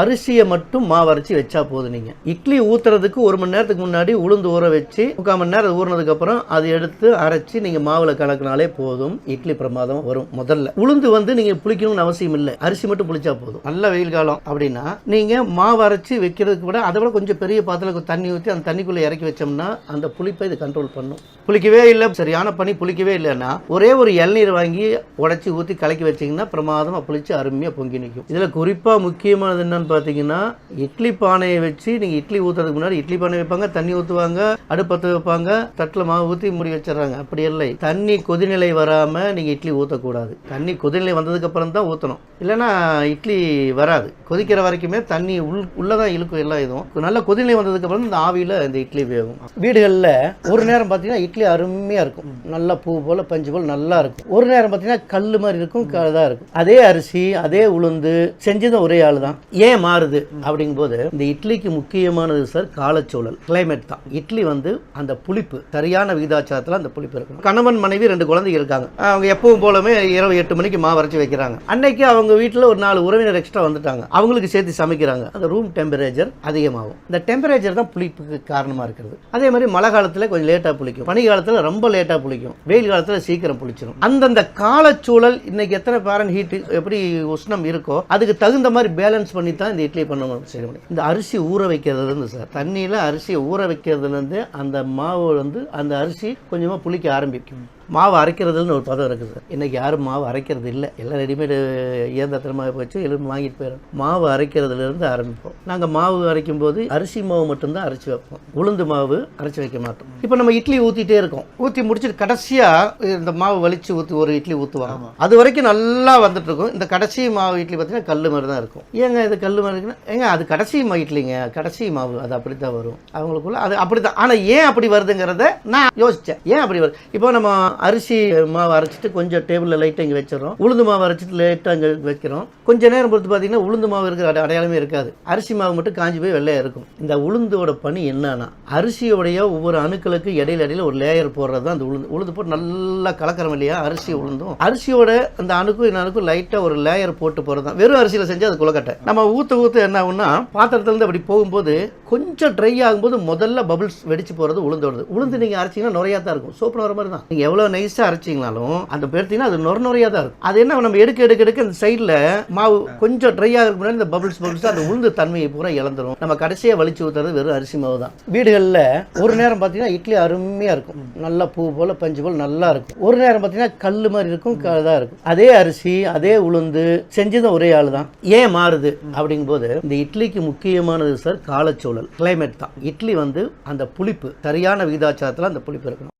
அரிசியை மட்டும் மாவு அரைச்சி வச்சா போதும். நீங்க இட்லி ஊத்துறதுக்கு 1 மணி நேரத்துக்கு முன்னாடி உளுந்து ஊற வச்சு 3/4 மணி நேரம் ஊறினதுக்கு அப்புறம் அதை எடுத்து அரைச்சி நீங்க மாவுல கலக்கினாலே போதும், இட்லி பிரமாதம் வரும். முதல்ல உளுந்து நீங்க புளிக்கணும்னு அவசியம் இல்லை, அரிசி மட்டும் புளிச்சா போதும். நல்ல வெயில் காலம் அப்படின்னா நீங்க மாவு அரைச்சி வைக்கிறதுக்கு விட அதை விட கொஞ்சம் பெரிய பாத்திரத்தில் தண்ணி ஊற்றி அந்த தண்ணிக்குள்ள இறக்கி வச்சோம்னா அந்த புளிப்பை இது கண்ட்ரோல் பண்ணும். புளிக்கவே இல்லை, சரியான பனி புளிக்கவே இல்லைன்னா ஒரே ஒரு இளநீர் வாங்கி உடைச்சி ஊற்றி கலக்கி வச்சிங்கன்னா பிரமாதமாக புளிச்சு அருமையாக பொங்கி நிற்கும். இதில் குறிப்பாக முக்கியமானது என்னன்னு பார்த்தீங்கன்னா, இட்லி பானையை வச்சு நீங்கள் இட்லி ஊற்றுறதுக்கு முன்னாடி இட்லி பானை வைப்பாங்க, தண்ணி ஊற்றுவாங்க, அடுப்பத்து வைப்பாங்க, தட்டில் மாவு ஊற்றி மூடி வச்சிடறாங்க. அப்படி இல்லை, தண்ணி கொதிநிலை வராமல் நீங்கள் இட்லி ஊற்றக்கூடாது. தண்ணி கொதிநிலை வந்ததுக்கு அப்புறம் தான் ஊற்றணும், இல்லைன்னா இட்லி வராது. கொதிக்கிற வரைக்குமே தண்ணி உள்ளதான் இழுக்கும். எல்லாம் இதுவும் நல்ல கொதிநிலை வந்ததுக்கு அப்புறம் இந்த ஆவியில் இந்த இட்லி வேகும். வீடுகளில் ஒரு நேரம் பார்த்தீங்கன்னா இட்லி அருமையாக இருக்கும், நல்லா பூ போல் பஞ்சு போல் நல்லா இருக்கும். ஒரு நேரம் பார்த்தீங்கன்னா கல் மாதிரி இருக்கும், தான் இருக்கும். அதே அரிசி அதே உளுந்து செஞ்சதும் ஒரே ஆள் தான். ஏன் மாறுது அப்படிங்கும்போது இந்த இட்லிக்கு முக்கியமானது சார் காலச்சூழல், கிளைமேட் தான். இட்லி அந்த புளிப்பு சரியான விகிதாச்சாரத்தில் அந்த புளிப்பு இருக்கும். கணவன் மனைவி 2 குழந்தைங்க இருக்காங்க. அவங்க எப்பவும் போலவே இரவு 8 மணிக்கு மாவு அரைச்சி வைக்கிறாங்க. அன்னைக்கு அவங்க வீட்டில் ஒரு 4 உறவினர் எக்ஸ்ட்ரா வந்துட்டாங்க, அவங்களுக்கு சேர்த்து சமைக்கிறாங்க. அந்த ரூம் டெம்பரேச்சர் அதிகமாகும். இந்த டெம்பரேச்சர் தான் புளிப்புக்கு காரணமாக இருக்கிறது. அதே மாதிரி மழை காலத்தில் கொஞ்சம் லேட்டாக புளிக்கும், பனி காலத்தில் ரொம்ப லேட்டாக புளிக்கும், வெயில் காலத்தில் சீக்கிரம் புளிச்சிடும். அந்தந்த காலச்சூழல் இன்னைக்கு எத்தனை பேரன் ஹீட் எப்படி உஷ்ணம் இருக்கோ அதுக்கு தகுந்த மாதிரி பேலன்ஸ் பண்ணி தான் இந்த இட்லி பண்ண முடியும். இந்த அரிசி ஊற வைக்கிறதுலேருந்து சார், தண்ணியில் அரிசியை ஊற வைக்கிறதுலேருந்து அந்த மாவு அந்த அரிசி கொஞ்சமாக புளிக்க ஆரம்பிக்கும். மாவு அரைக்கிறதுன்னு ஒரு பதம் இருக்குது சார். இன்றைக்கி யாரும் மாவு அரைக்கிறது இல்லை, எல்லாம் ரெடிமேடு இயந்திரமாக போச்சு, எல்லாம் வாங்கிட்டு போயிடும். மாவு அரைக்கிறதுலேருந்து ஆரம்பிப்போம். நாங்கள் மாவு அரைக்கும் போது அரிசி மாவு மட்டும்தான் அரைச்சி வைப்போம், உளுந்து மாவு அரைச்சி வைக்க மாட்டோம். இப்போ நம்ம இட்லி ஊற்றிட்டே இருக்கோம், ஊற்றி முடிச்சுட்டு கடைசியாக இந்த மாவு வலிச்சு ஊற்றி ஒரு இட்லி ஊற்றுவாங்க. அது வரைக்கும் நல்லா வந்துட்டு இருக்கும். இந்த கடைசி மாவு இட்லி பார்த்தீங்கன்னா கல் மாதிரி தான் இருக்கும். ஏங்க இது கல் மாதிரி இருக்குன்னா, ஏங்க அது கடைசி இட்லிங்க, கடைசி மாவு அது அப்படி தான் வரும் அவங்களுக்குள்ள, அது அப்படி தான். ஆனால் ஏன் அப்படி வருதுங்கிறத நான் யோசித்தேன், ஏன் அப்படி வருது. இப்போ நம்ம அரிசி மாவு அரைச்சிட்டு கொஞ்சம் டேபிளில் லைட்டாக இங்கே வச்சிடறோம், உளுந்து மாவு அரைச்சிட்டு லைட்டாக இங்கே வைக்கிறோம். கொஞ்சம் நேரம் பொறுத்து பார்த்தீங்கன்னா உளுந்து மாவு இருக்கிற அடையாளமே இருக்காது, அரிசி மாவு மட்டும் காஞ்சி போய் வெள்ளையாக இருக்கும். இந்த உளுந்தோட பணி என்னன்னா, அரிசியோடைய ஒவ்வொரு அணுக்களுக்கு இடையில ஒரு லேயர் போடுறது தான் அந்த உளுந்து போட்டு நல்லா கலக்கிறோம் இல்லையா, அரிசி உளுந்தும் அரிசியோட அந்த அணுக்கும் இந்த அணுக்கும் லைட்டாக ஒரு லேயர் போட்டு போகிறது தான். வெறும் அரிசியில் செஞ்சு அது குலக்கட்டை. நம்ம ஊற்ற என்ன ஆகும்னா, பாத்திரத்துலேருந்து அப்படி போகும்போது கொஞ்சம் ட்ரை ஆகும்போது முதல்ல பபிள்ஸ் வெடிச்சு போகிறது உளுந்தோடுது. உளுந்து நீங்கள் அரைச்சிங்கன்னா நுரையாக தான் இருக்கும், சோப்பு நுர மாதிரி தான். நீங்கள் எவ்வளோ நைஸாக அரைச்சிங்கனாலும் அந்த பேர்த்திங்கன்னா அது நுரையாக தான் இருக்கும். அது என்ன நம்ம எடுக்க அந்த சைடில் மாவு கொஞ்சம் ட்ரை ஆகிறதுக்கு முன்னாடி இந்த பபிள்ஸ் அந்த உளுந்து தன்மையை பூரா இழந்துடும். நம்ம கடைசியாக வலிச்சு ஊற்றுறது வெறும் அரிசி மாவு தான். வீடுகளில் ஒரு நேரம் பார்த்தீங்கன்னா இட்லி அருமையாக இருக்கும், நல்லா பூ போல் பஞ்சு போல் நல்லா இருக்கும். ஒரு நேரம் பார்த்தீங்கன்னா கல் மாதிரி இருக்கும், தான் இருக்கும். அதே அரிசி அதே உளுந்து செஞ்சதும் ஒரே ஆள் தான். ஏன் மாறுது அப்படிங்கும்போது இந்த இட்லிக்கு முக்கியமானது சார் காலச்சூழல், கிளைமேட் தான். இட்லி அந்த புளிப்பு சரியான விகிதாச்சாரத்தில் அந்த புளிப்பு இருக்கணும்.